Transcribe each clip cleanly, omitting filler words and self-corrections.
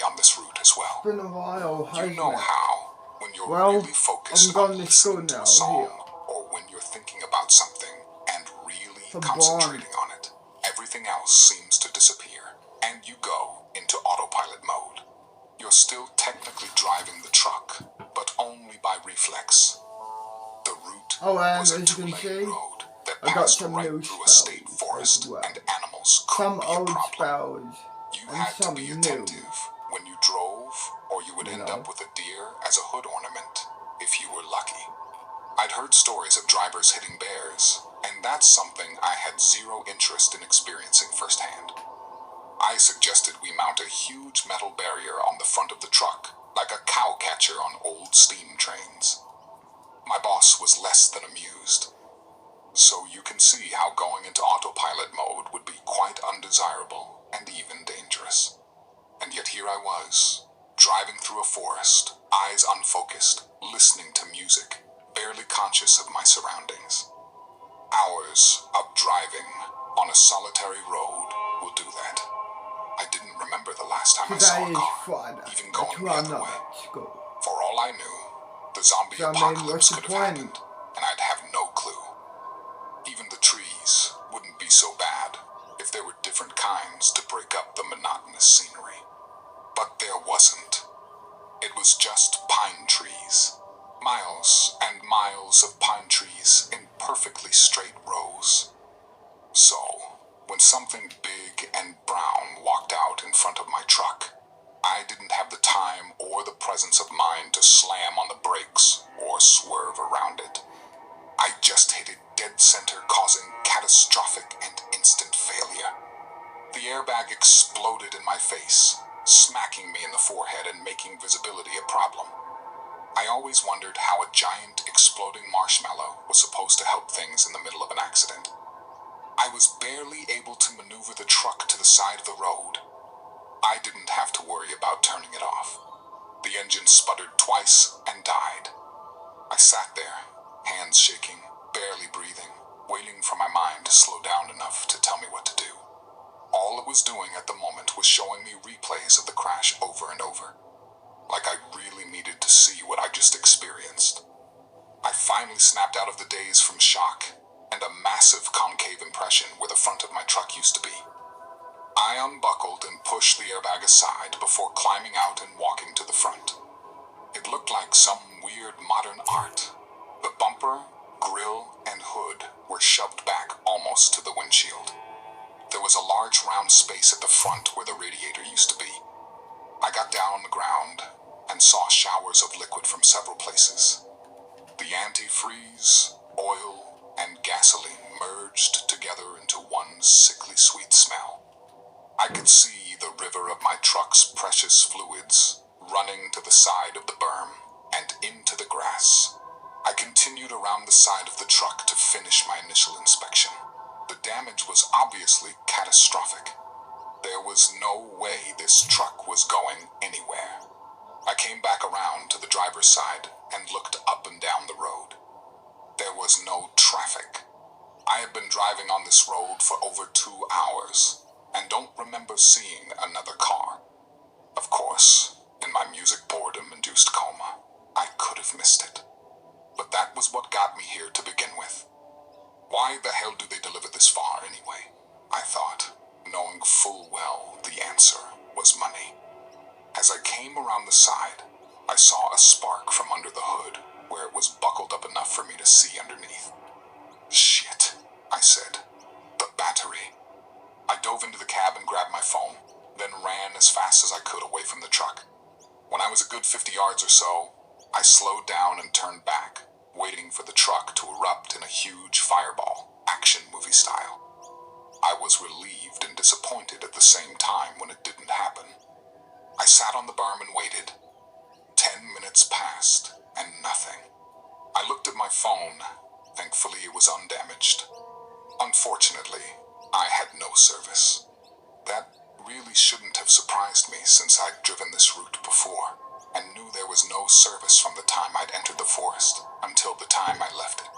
on this route as well. It's been a while, hasn't You know it? how, when you're Well, really focused I'm gone on to school listening to now, a song, here. or when you're thinking about something and really The concentrating on it, everything else seems to disappear, and you go into autopilot mode. You're still technically driving the truck, but only by reflex. The route was a as you can two-lane see, road that I got passed some right new through a spells state forest, as well. and animals could Some be a old problem. spells You and had to some be new. attentive when you drove, or you would You end know. up with a deer as a hood ornament, if you were lucky. I'd heard stories of drivers hitting bears, and that's something I had zero interest in experiencing firsthand. I suggested we mount a huge metal barrier on the front of the truck, like a cow catcher on old steam trains. My boss was less than amused. So you can see how going into autopilot mode would be quite undesirable and even dangerous. And yet here I was, driving through a forest, eyes unfocused, listening to music, barely conscious of my surroundings. Hours of driving on a solitary road will do that. I didn't remember the last time I saw a car, Friday. even going the other way. School. For all I knew, the zombie So, apocalypse what's the could have point? happened, and I'd have no clue. Even the trees wouldn't be so bad if there were different kinds to break up the monotonous scenery. But there wasn't. It was just pine trees. Miles and miles of pine trees in perfectly straight rows. So, when something big and brown walked out in front of my truck, I didn't have the time or the presence of mind to slam on the brakes or swerve around it. I just hit it dead center, causing catastrophic and instant failure. The airbag exploded in my face, smacking me in the forehead and making visibility a problem. I always wondered how a giant exploding marshmallow was supposed to help things in the middle of an accident. I was barely able to maneuver the truck to the side of the road. I didn't have to worry about turning it off. The engine sputtered twice and died. I sat there, hands shaking, barely breathing, waiting for my mind to slow down enough to tell me what to do. All it was doing at the moment was showing me replays of the crash over and over, like I really needed to see what I just experienced. I finally snapped out of the daze from shock and a massive concave impression where the front of my truck used to be. I unbuckled and pushed the airbag aside before climbing out and walking to the front. It looked like some weird modern art. The bumper, grille, and hood were shoved back almost to the windshield. There was a large round space at the front where the radiator used to be. I got down on the ground and saw showers of liquid from several places. The antifreeze, oil, and gasoline merged together into one sickly sweet smell. I could see the river of my truck's precious fluids running to the side of the berm and into the grass. I continued around the side of the truck to finish my initial inspection. The damage was obviously catastrophic. There was no way this truck was going anywhere. I came back around to the driver's side and looked up and down the road. There was no traffic. I had been driving on this road for over 2 hours and don't remember seeing another car. Of course, in my music boredom-induced coma, I could have missed it. But that was what got me here to begin with. Why the hell do they deliver this far anyway? I thought, knowing full well the answer was money. As I came around the side, I saw a spark from under the hood where it was buckled up enough for me to see underneath. Shit, I said. The battery. I dove into the cab and grabbed my phone, then ran as fast as I could away from the truck. When I was a good 50 yards or so, I slowed down and turned back, waiting for the truck to erupt in a huge fireball, action movie style. I was relieved and disappointed at the same time when it didn't happen. I sat on the berm and waited. 10 minutes passed, and nothing. I looked at my phone. Thankfully, it was undamaged. Unfortunately, I had no service. That really shouldn't have surprised me since I'd driven this route before and knew there was no service from the time I'd entered the forest until the time I left it,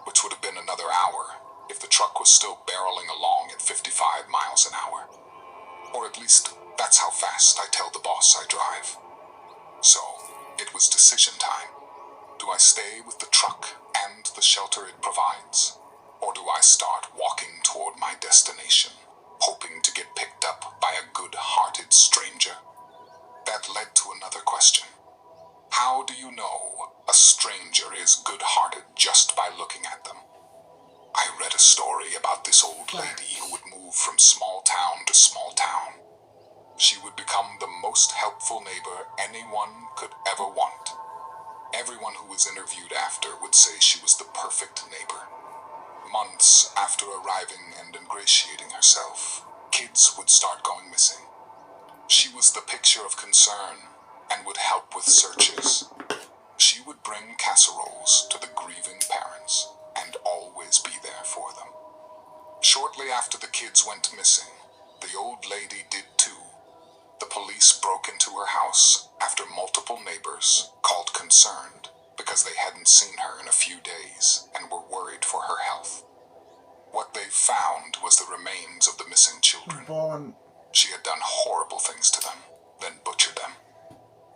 which would have been another hour if the truck was still barreling along at 55 miles an hour. Or at least, that's how fast I tell the boss I drive. So, it was decision time. Do I stay with the truck and the shelter it provides? Or do I start walking toward my destination, hoping to get picked up by a good-hearted stranger? That led to another question. How do you know a stranger is good-hearted just by looking at them? I read a story about this old lady who would move from small town to small town. She would become the most helpful neighbor anyone could ever want. Everyone who was interviewed after would say she was the perfect neighbor. Months after arriving and ingratiating herself, kids would start going missing. She was the picture of concern and would help with searches. She would bring casseroles to the grieving parents and always be there for them. Shortly after the kids went missing, the old lady did too. The police broke into her house after multiple neighbors called concerned because they hadn't seen her in a few days and were worried for her health. What they found was the remains of the missing children. She had done horrible things to them, then butchered them.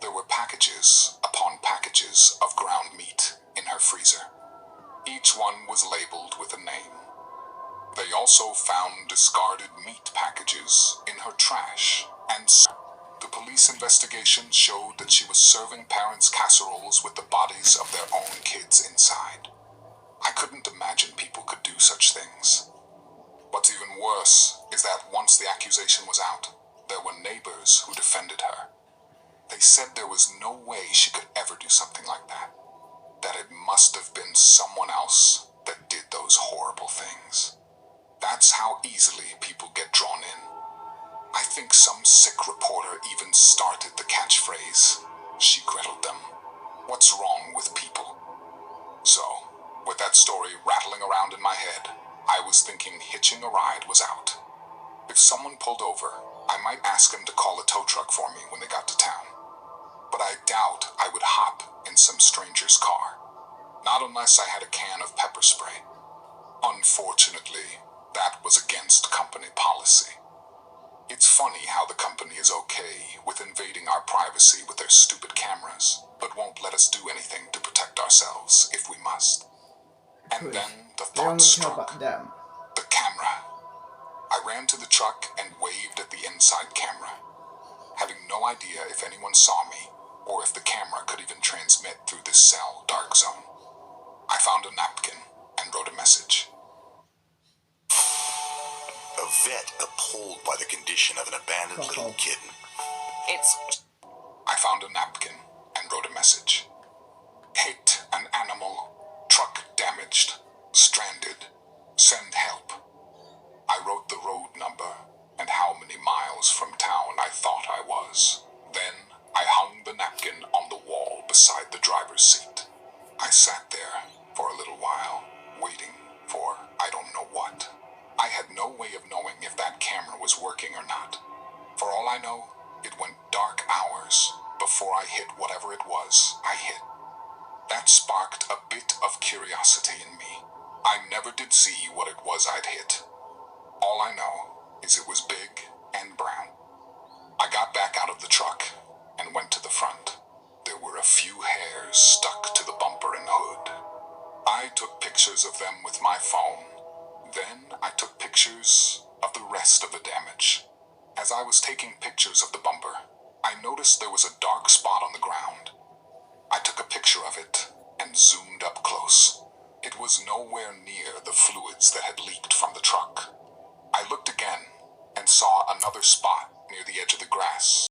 There were packages upon packages of ground meat in her freezer. Each one was labeled with a name. They also found discarded meat packages in her trash, and the police investigation showed that she was serving parents casseroles with the bodies of their own kids inside. I couldn't imagine people could do such things. What's even worse is that once the accusation was out, there were neighbors who defended her. They said there was no way she could ever do something like that. That it must have been someone else that did those horrible things. That's how easily people get drawn in. I think some sick reporter even started the catchphrase, "She Greteled them." What's wrong with people? So, with that story rattling around in my head, I was thinking hitching a ride was out. If someone pulled over, I might ask them to call a tow truck for me when they got to town. But I doubt I would hop in some stranger's car. Not unless I had a can of pepper spray. Unfortunately, that was against company policy. It's funny how the company is okay with invading our privacy with their stupid cameras, but won't let us do anything to protect ourselves if we must. And then the thought struck. The camera. I ran to the truck and waved at the inside camera, having no idea if anyone saw me or if the camera could even transmit through this cell dark zone. I found a napkin and wrote a message. A vet appalled by the condition of an abandoned little kitten. I found a napkin and wrote a message. Hate an animal. Truck damaged. Stranded. Send help. I wrote the road number and how many miles from town I thought I was. Then I hung the napkin on the wall beside the driver's seat. I sat there for a little while, waiting for I don't know what. I had no way of knowing if that camera was working or not. For all I know, it went dark hours before I hit whatever it was I hit. That sparked a bit of curiosity in me. I never did see what it was I'd hit. All I know is it was big and brown. I got back out of the truck and went to the front. There were a few hairs stuck to the bumper and hood. I took pictures of them with my phone. Then I took pictures of the rest of the damage. As I was taking pictures of the bumper, I noticed there was a dark spot on the ground. I took a picture of it and zoomed up close. It was nowhere near the fluids that had leaked from the truck.